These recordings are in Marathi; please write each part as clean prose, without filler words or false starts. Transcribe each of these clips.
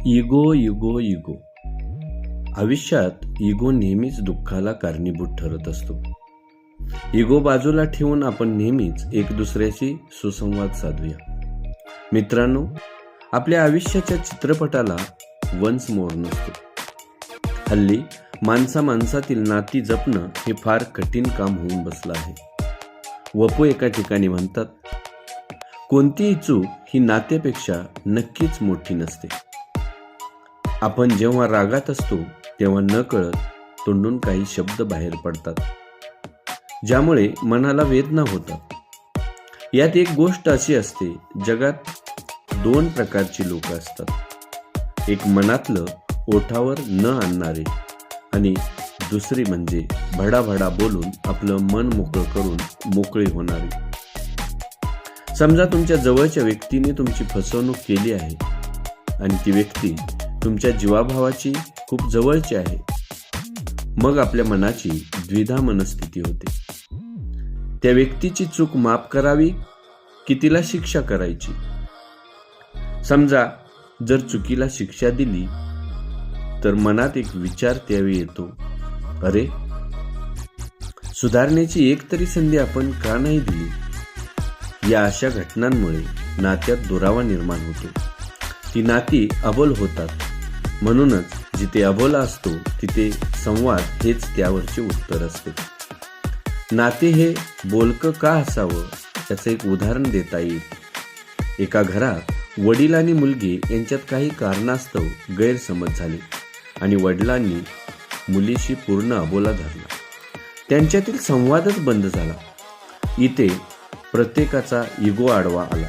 इगो इगो इगो आयुष्यात इगो नेहमीच दुःखाला कारणीभूत ठरत असतो. इगो बाजूला ठेवून आपण नेहमीच एक दुसऱ्याशी सुसंवाद साधूया. मित्रांनो, आपल्या आयुष्याच्या चित्रपटाला वन्स मोर नसतो. हल्ली माणसातील नाती जपणं हे फार कठीण काम होऊन बसलं आहे. वपू एका ठिकाणी म्हणतात, कोणतीही चूक ही नात्यापेक्षा नक्कीच मोठी नसते. आपण जेव्हा रागात असतो तेव्हा नकळत तोंडून काही शब्द बाहेर पडतात, ज्यामुळे मनाला वेदना होतात. यात एक गोष्ट अशी असते, जगात दोन प्रकारची लोक असतात. एक मनातलं ओठावर न आणणारे आणि दुसरी म्हणजे भडाभडा बोलून आपलं मन मोकळं करून मोकळी होणारी. समजा तुमच्या जवळच्या व्यक्तीने तुमची फसवणूक केली आहे आणि ती व्यक्ती तुमच्या जीवाभावाची खूप जवळची आहे. मग आपल्या मनाची द्विधा मनस्थिती होते. त्या व्यक्तीची चूक माफ करावी की तिला शिक्षा करायची. समजा जर चुकीला शिक्षा दिली तर मनात एक विचार त्यावेळी येतो, अरे, सुधारण्याची एक तरी संधी आपण का नाही दिली. या अशा घटनांमुळे नात्यात दुरावा निर्माण होतो. ती नाती अबोल होतात. म्हणूनच जिथे अबोला असतो तिथे संवाद हेच त्यावरचे उत्तर असते. नाते हे बोलकं का असावं याचं एक उदाहरण देता येईल. एका घरात वडील आणि मुलगी यांच्यात काही कारणास्तव गैरसमज झाले आणि वडिलांनी मुलीशी पूर्ण अबोला धरला. त्यांच्यातील संवादच बंद झाला. इथे प्रत्येकाचा इगो आडवा आला.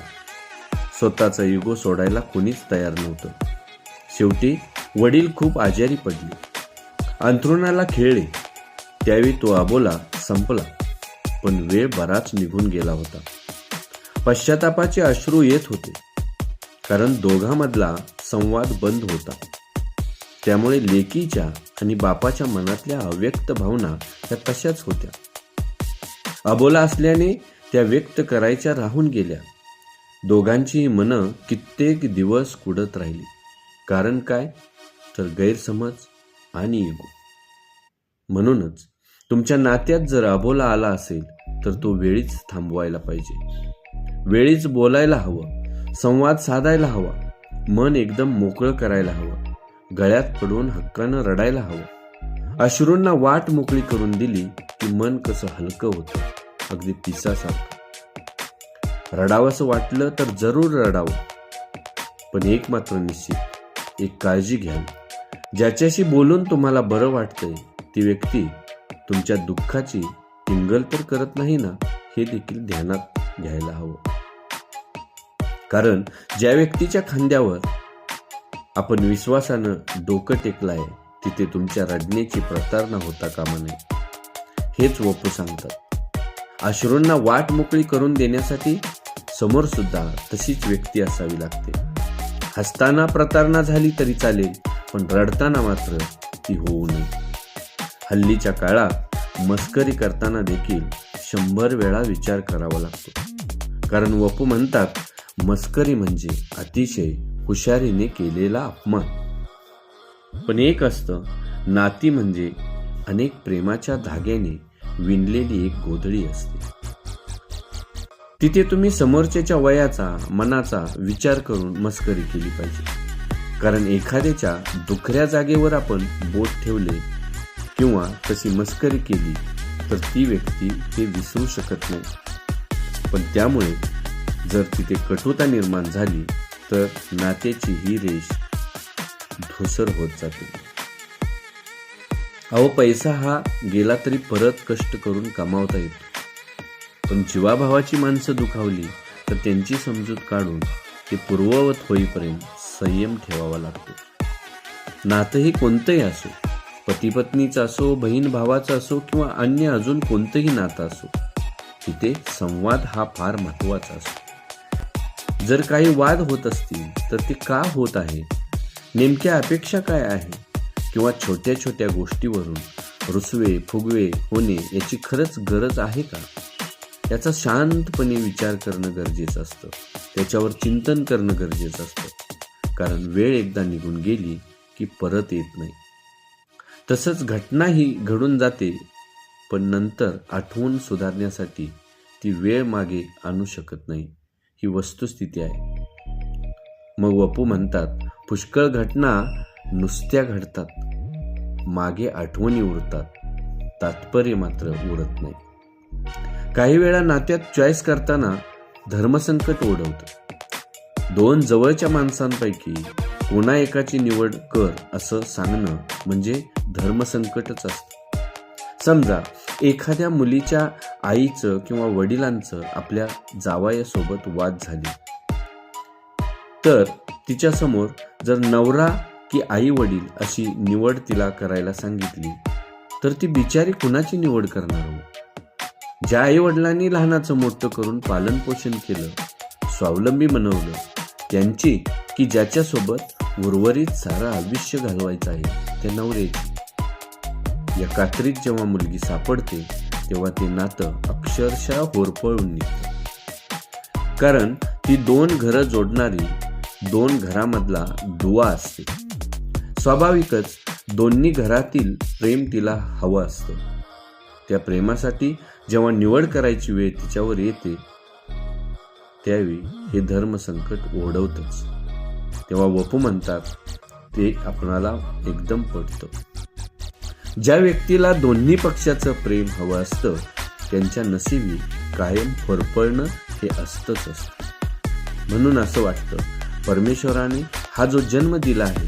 स्वतःचा इगो सोडायला कोणीच तयार नव्हतं. शेवटी वडील खूप आजारी पडले, अंथरुणाला खिळले. त्यावेळी तो अबोला संपला, पण वेळ बराच निघून गेला होता. पश्चातापाचे अश्रू येत होते, कारण दोघांमधला संवाद बंद होता. त्यामुळे लेकीच्या आणि बापाच्या मनातल्या अव्यक्त भावना त्या तशाच होत्या. अबोला असल्याने त्या व्यक्त करायच्या राहून गेल्या. दोघांचीही मनं कित्येक दिवस कुढत राहिली. कारण काय, तर गैरसमज आणि इगो. म्हणूनच तुमच्या नात्यात जर अबोला आला असेल तर तो वेळीच थांबवायला पाहिजे. वेळीच बोलायला हवं, संवाद साधायला हवा, मन एकदम मोकळं करायला हवं, गळ्यात पडून हक्कानं रडायला हवं. अश्रूंना वाट मोकळी करून दिली की मन कसं हलकं होतं, अगदी पिसासारखं. रडावंसं वाटलं तर जरूर राडावं, पण एक मात्र निश्चित, एक काळजी घ्यावी. ज्याच्याशी बोलून तुम्हाला बरं वाटतंय ती व्यक्ती तुमच्या दुःखाची टिंगल तर करत नाही ना, हे देखील ध्यानात घ्यायला हवं. कारण ज्या व्यक्तीच्या खांद्यावर आपण विश्वासानं डोकं टेकलाय तिथे तुमच्या रडण्याची प्रतारणा होता कामा नये. हेच वपू सांगतात. अश्रूंना वाट मोकळी करून देण्यासाठी समोर सुद्धा तशीच व्यक्ती असावी लागते. हसताना प्रतारणा झाली तरी चालेल, पण रडताना मात्र ती होऊ नये. हल्लीच्या काळात मस्करी करताना देखील 100 वेळा विचार करावा लागतो. कारण वपू म्हणतात, मस्करी म्हणजे अतिशय हुशारीने केलेला अपमान. पण एक असतं, नाती म्हणजे अनेक प्रेमाच्या धाग्याने विणलेली एक गोधडी असते. तिथे तुम्ही समोरच्याच्या वयाचा, मनाचा विचार करून मस्करी केली पाहिजे. कारण एखाद्याच्या दुखऱ्या जागेवर आपण बोट ठेवले किंवा तशी मस्करी केली तर ती व्यक्ती ते विसरू शकत नाही. पण त्यामुळे जर तिथे कटुता निर्माण झाली तर नात्याची ही रेष धूसर होत जाते. अहो, पैसा हा गेला तरी परत कष्ट करून कमावता येतो. पण जीवाभावाची माणसं दुखावली तर त्यांची समजूत काढून ते पूर्ववत होईपर्यंत संयम ठेवावा लागतो. नातंही कोणतंही असो, पती पत्नीचं असो, बहीण भावाचं असो किंवा अन्य अजून कोणतंही नातं असो, तिथे संवाद हा फार महत्त्वाचा असतो. जर काही वाद होत असतील तर ते का होत आहे, नेमक्या अपेक्षा काय आहे, किंवा छोट्या छोट्या गोष्टीवरून रुसवे फुगवे होणे याची खरंच गरज आहे का, याचा शांतपणे विचार करणं गरजेचं असतं. त्याच्यावर चिंतन करणं गरजेचं असतं. कारण वेळ एकदा निघून गेली की परत येत नाही. तसंच घटनाही घडून जाते, पण नंतर आठवून सुधारण्यासाठी ती वेळ मागे आणू शकत नाही. ही वस्तुस्थिती आहे. मग वपू म्हणतात, पुष्कळ घटना नुसत्या घडतात, मागे आठवणी उरतात, तात्पर्य मात्र उरत नाही. काही वेळा नात्यात चॉईस करताना धर्मसंकट ओढवतं. दोन जवळच्या माणसांपैकी कोणा एकाची निवड कर असं सांगणं म्हणजे धर्मसंकटच असतं. समजा एखाद्या मुलीच्या आईचं किंवा वडिलांचं आपल्या जावयासोबत वाद झाले, तर तिच्यासमोर जर नवरा की आई वडील अशी निवड तिला करायला सांगितली, तर ती बिचारी कुणाची निवड करणार हो? ज्या आई वडिलांनी लहानाचं मोठं करून पालन पोषण केलं, स्वावलंबी बनवलं, त्यांची की ज्याच्यासोबत उर्वरित सारं आयुष्य घालवायचं आहे त्या नवऱ्याची. या कात्रीत जेव्हा मुलगी सापडते तेव्हा ते नातं अक्षरशः होरपळून निघतं. कारण ती दोन घरं जोडणारी, दोन घरामधला दुवा असते. स्वाभाविकच दोन्ही घरातील प्रेम तिला हवं असतं. त्या प्रेमासाठी जेव्हा निवड करायची वेळ तिच्यावर येते, त्यावेळी हे धर्मसंकट ओढवतच. तेव्हा वपू म्हणतात, ते आपणाला एकदम पटतं. ज्या व्यक्तीला दोन्ही पक्षाचं प्रेम हवं असतं, त्यांच्या नशिबी कायम फरफळणं हे असतंच असतं. म्हणून असं वाटतं, परमेश्वराने हा जो जन्म दिला आहे,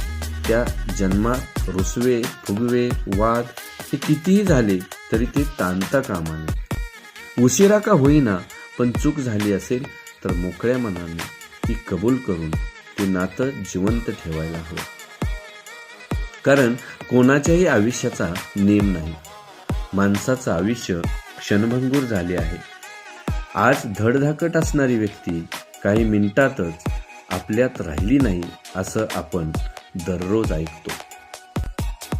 त्या जन्मात रुसवे, फुगवे, वाद हे कितीही झाले तरी ते ताणता कामा नये. उशिरा का होईना, पण चूक झाली असेल तर मोकळ्या मनाने ती कबूल करून ते नातं जिवंत ठेवायला हवं. कारण कोणाच्याही आयुष्याचा नेम नाही. माणसाचं आयुष्य क्षणभंगूर झाले आहे. आज धडधाकट असणारी व्यक्ती काही मिनिटातच आपल्यात राहिली नाही असं आपण दररोज ऐकतो.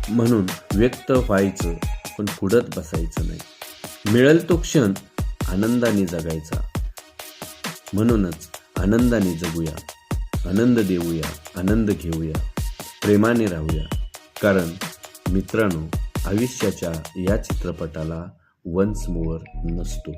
म्हणून व्यक्त व्हायचं, पण कुढत बसायचं नाही. मिळेल तो क्षण आनंदाने जगायचा. म्हणूनच आनंदाने जगूया, आनंद देऊया, आनंद घेऊया, प्रेमाने राहूया. कारण मित्रांनो, आयुष्याच्या या चित्रपटाला वन्स मोअर नसतो.